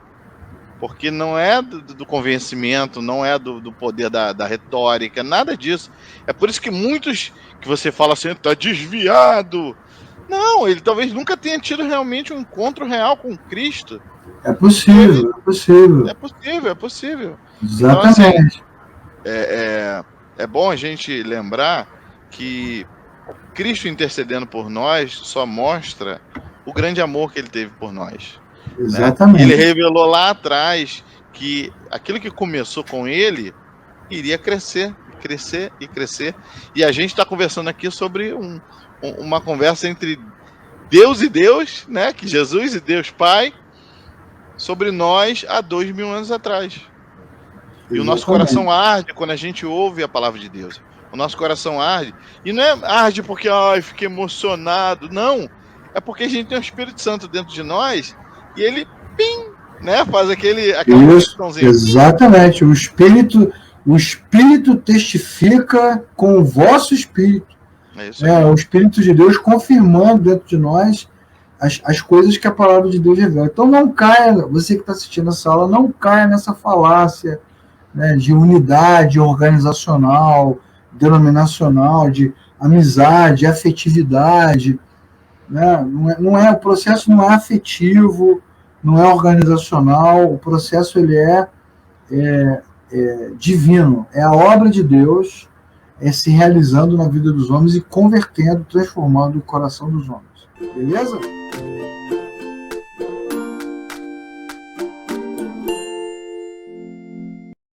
Porque não é do convencimento, não é do poder da retórica, nada disso. É por isso que muitos que você fala assim, tá desviado. Não, ele talvez nunca tenha tido realmente um encontro real com Cristo.
É possível, é possível.
É possível, é possível.
Exatamente.
Então, assim, é bom a gente lembrar que Cristo intercedendo por nós só mostra o grande amor que ele teve por nós.
Exatamente.
Né? Ele revelou lá atrás que aquilo que começou com ele iria crescer, crescer e crescer. E a gente está conversando aqui sobre uma conversa entre Deus e Deus, né? Que Jesus e Deus Pai, sobre nós há 2000 anos atrás. E o nosso coração arde quando a gente ouve a palavra de Deus. O nosso coração arde. E não é arde porque fiquei emocionado. Não. É porque a gente tem o Espírito Santo dentro de nós e ele, né, faz aquela
questãozinha. Exatamente. O Espírito testifica com o vosso Espírito. O Espírito de Deus confirmando dentro de nós as coisas que a palavra de Deus revela. Então não caia, você que está assistindo essa aula, não caia nessa falácia, né, de unidade organizacional, denominacional, de amizade, afetividade. Né? O processo não é afetivo, não é organizacional, o processo ele é divino, é a obra de Deus se realizando na vida dos homens e convertendo, transformando o coração dos homens. Beleza?